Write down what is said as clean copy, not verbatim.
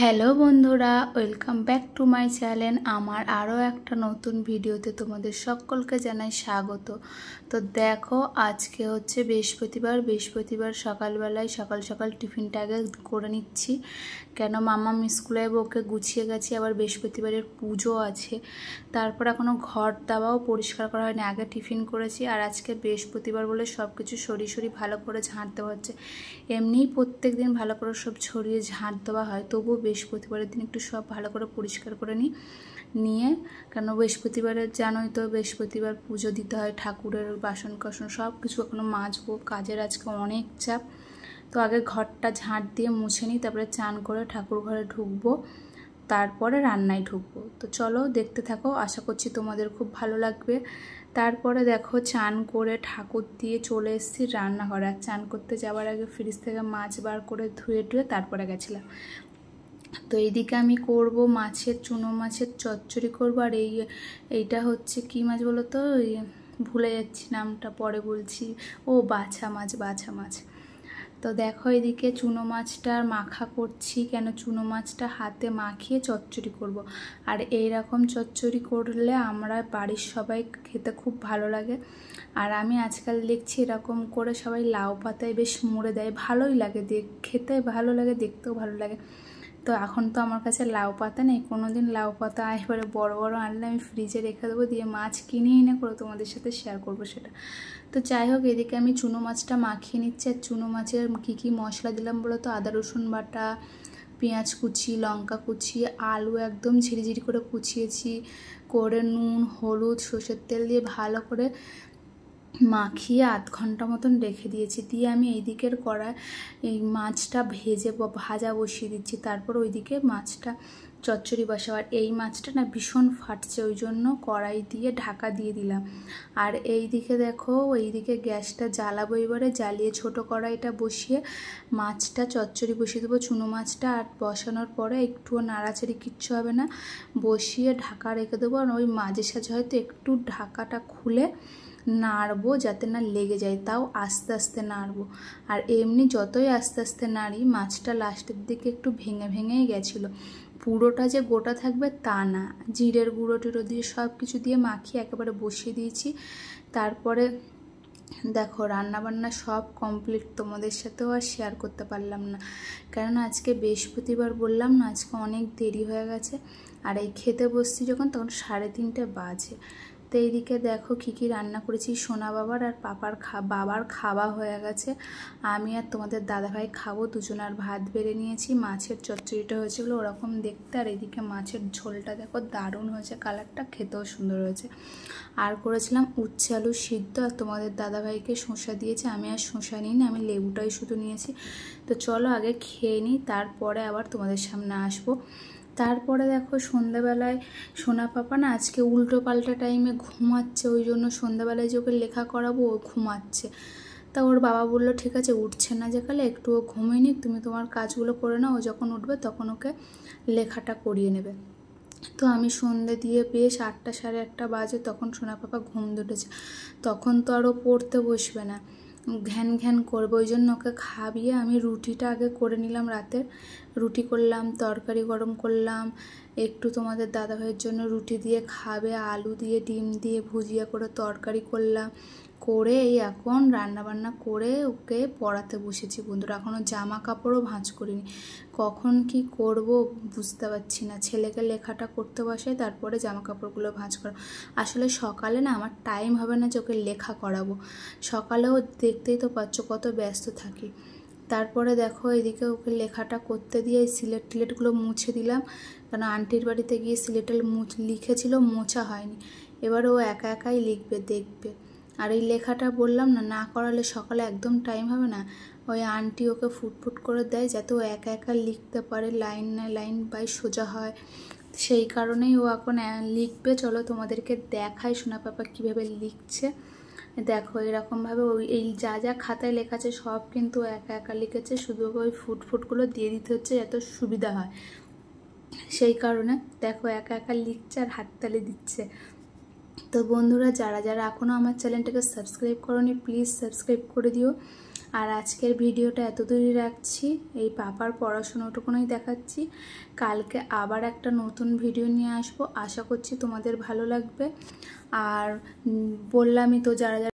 Hello বন্ধুরা, welcome back to my channel. আমার আরও একটা নতুন ভিডিওতে তোমাদের সকলকে জানাই স্বাগত। তো দেখো, আজকে হচ্ছে বৃহস্পতিবার সকালবেলায় সকাল সকাল টিফিনটা আগে করে নিচ্ছি। কেন মাম্মাম স্কুলে ওকে গুছিয়ে গেছি, আবার বৃহস্পতিবারের পুজো আছে। তারপর এখনও ঘর দাওয়াও পরিষ্কার করা হয়নি, আগে টিফিন করেছি। আর আজকে বৃহস্পতিবার বলে সব কিছু সরি ভালো করে ঝাঁট দেওয়া হচ্ছে। এমনিই প্রত্যেক দিন ভালো করে সব ছড়িয়ে ঝাঁট দেওয়া হয়, তবুও বৃহস্পতিবারের দিন একটু সব ভালো করে পরিষ্কার করে নিয়ে কেন বৃহস্পতিবারের জানোই তো, বৃহস্পতিবার পুজো দিতে হয়, ঠাকুরের বাসন কাসন সব কিছু এখনও মাজবো। কাজের আজকে অনেক চাপ। তো আগে ঘরটা ঝাঁট দিয়ে মুছে নিই, তারপরে চান করে ঠাকুর ঘরে ঢুকবো, তারপরে রান্নায় ঢুকবো। তো চলো দেখতে থাকো, আশা করছি তোমাদের খুব ভালো লাগবে। তারপরে দেখো, চান করে ঠাকুর দিয়ে চলে এসেছি রান্নাঘরে। আর চান করতে যাওয়ার আগে ফ্রিজ থেকে মাছ বার করে ধুয়ে তারপরে গেছিলাম। তো এইদিকে আমি করব চুনো মাছের চচ্চড়ি করবো। আর এইটা হচ্ছে কি মাছ বলো তো, ভুলে যাচ্ছি নামটা, পরে বলছি। বাছা মাছ। তো দেখো, এদিকে চুনো মাছটার মাখা করছি। কেন চুনো মাছটা হাতে মাখিয়ে চচ্চড়ি করব। আর এইরকম চচ্চড়ি করলে আমরা বাড়ির সবাই খেতে খুব ভালো লাগে। আর আমি আজকাল দেখছি এরকম করে সবাই লাউ পাতায় বেশ মুড়ে দেয়, ভালোই লাগে, খেতে ভালো লাগে, দেখতেও ভালো লাগে। তো এখন তো আমার কাছে লাউ পাতা নেই, কোনোদিন লাউ পাতা এবারে বড় আনলে আমি ফ্রিজে রেখে দেবো, দিয়ে মাছ কিনে এনে করে তোমাদের সাথে শেয়ার করবো সেটা। তো যাই হোক, এদিকে আমি চুনো মাছটা মাখিয়ে নিচ্ছি। আর চুনো মাছের কী মশলা দিলাম বলো তো, আদা রসুন বাটা, পেঁয়াজ কুচি, লঙ্কা কুচি, আলু একদম ঝিরিঝিরি করে কুচিয়েছি, করে নুন হলুদ সর্ষের তেল দিয়ে ভালো করে মাখিয়ে আধ ঘন্টা মতন রেখে দিয়েছি। দিয়ে আমি এই দিকের কড়ায় এই মাছটা ভাজা বসিয়ে দিচ্ছি। তারপর ওইদিকে মাছটা চচ্চড়ি বসাও। আর এই মাছটা না ভীষণ ফাটছে, ওই জন্য কড়াই দিয়ে ঢাকা দিয়ে দিলাম। আর এই দিকে দেখো, এইদিকে গ্যাসটা জ্বালাবো, এবারে জ্বালিয়ে ছোট কড়াইটা বসিয়ে মাছটা চচ্চড়ি বসিয়ে দেবো, চুনো মাছটা। আর বসানোর পরে একটুও নাড়াচাড়ি কিচ্ছু হবে না, বসিয়ে ঢাকা রেখে দেবো। আর ওই মাঝে সাঝে হয়তো একটু ঢাকাটা খুলে নাড়বো যাতে না লেগে যায়, তাও আস্তে আস্তে নাড়বো। আর এমনি যতই আস্তে আস্তে নাড়ি, মাছটা লাস্টের দিকে একটু ভেঙেই গেছিলো। পুরোটা যে গোটা থাকবে তা না, জিরের গুঁড়ো টুড়ো দিয়ে সব কিছু দিয়ে মাখিয়ে একেবারে বসিয়ে দিয়েছি। তারপরে দেখো, রান্নাবান্না সব কমপ্লিট, তোমাদের সাথেও আর শেয়ার করতে পারলাম না, কারণ আজকে বৃহস্পতিবার বললাম না, আজকে অনেক দেরি হয়ে গেছে। আর এই খেতে বসছি যখন, তখন 3:30 বাজে। তো এইদিকে দেখো কী রান্না করেছি। সোনা বাবার আর বাবার খাওয়া হয়ে গেছে, আমি আর তোমাদের দাদাভাই খাবো। দুজনার ভাত বেড়ে নিয়েছি, মাছের চচ্চড়িটা হয়েছিল ওরকম দেখতে। আর এদিকে মাছের ঝোলটা দেখো দারুণ হয়েছে, কালারটা খেতেও সুন্দর হয়েছে। আর করেছিলাম উচ্ছে আলু সিদ্ধ। আর তোমাদের দাদাভাইকে শসা দিয়েছে, আমি আর শসা নিইনি, আমি লেবুটাই শুধু নিয়েছি। তো চলো আগে খেয়ে নিই, তারপরে আবার তোমাদের সামনে আসবো। তারপরে দেখো, সন্ধ্যাবেলায় সোনা পাপা না আজকে উল্টো পাল্টা টাইমে ঘুমাচ্ছে, ওই জন্য সন্ধ্যাবেলায় যে ওকে লেখা করাবো ও ঘুমাচ্ছে। তা ওর বাবা বললো ঠিক আছে, উঠছে না যে কালে, একটুও ঘুমিয়ে নি, তুমি তোমার কাজগুলো করে নাও, ও যখন উঠবে তখন ওকে লেখাটা করিয়ে নেবে। তো আমি সন্ধ্যে দিয়ে বেশ 8টা 8:30 বাজে, তখন সোনা পাপা ঘুম ধরেছে। তখন তো আরও পড়তে বসবে না, ঘ্যান করবে, ওই জন্য ওকে খাবিয়ে আমি রুটিটা আগে করে নিলাম। রাতের রুটি করলাম, তরকারি গরম করলাম, একটু তোমাদের দাদাভাইয়ের জন্য রুটি দিয়ে খাবে, আলু দিয়ে ডিম দিয়ে ভুজিয়া করে তরকারি করলাম, করে এই এখন রান্নাবান্না করে ওকে পড়াতে বসেছি বন্ধুরা। এখনও জামা কাপড়ও ভাঁজ করিনি, কখন কি করব বুঝতে পারছি না। ছেলেকে লেখাটা করতে বসাই, তারপরে জামা কাপড়গুলো ভাঁজ করা। আসলে সকালে না আমার টাইম হবে না যে ওকে লেখা করাবো, সকালেও দেখতেই তো পাচ্ছ কত ব্যস্ত থাকি। তারপরে দেখো, এদিকে ওকে লেখাটা করতে দিয়ে এই টিলেটগুলো মুছে দিলাম, কারণ আন্টির বাড়িতে গিয়ে সিলেটে লিখেছিল, মোছা হয়নি। এবার ও একাই লিখবে, দেখবে। আর এই লেখাটা বললাম না করালে সকালে একদম টাইম হবে না। ওই আন্টি ওকে ফুটফুট করে দেয় যাতে ও একা লিখতে পারে, লাইন না লাইন বাই সোজা হয়, সেই কারণেই ও এখন লিখবে। চলো তোমাদেরকে দেখাই সোনা পাপা কীভাবে লিখছে। দেখো, এরকমভাবে এই যা খাতায় লেখা আছে সব কিন্তু একা লিখেছে, শুধু ওই ফুটফুটগুলো দিয়ে দিতে হচ্ছে যাতে সুবিধা হয়, সেই কারণে দেখো একা লিখছে আর হাততালি দিচ্ছে। তো বন্ধুরা, যারা এখনও আমার চ্যানেলটাকে সাবস্ক্রাইব করোনি, প্লিজ সাবস্ক্রাইব করে দিও। আর আজকের ভিডিওটা এত দূরই রাখছি, এই পাপার পড়াশোনাটুকুনই দেখাচ্ছি। কালকে আবার একটা নতুন ভিডিও নিয়ে আসবো, আশা করছি তোমাদের ভালো লাগবে। আর বললামই তো, যারা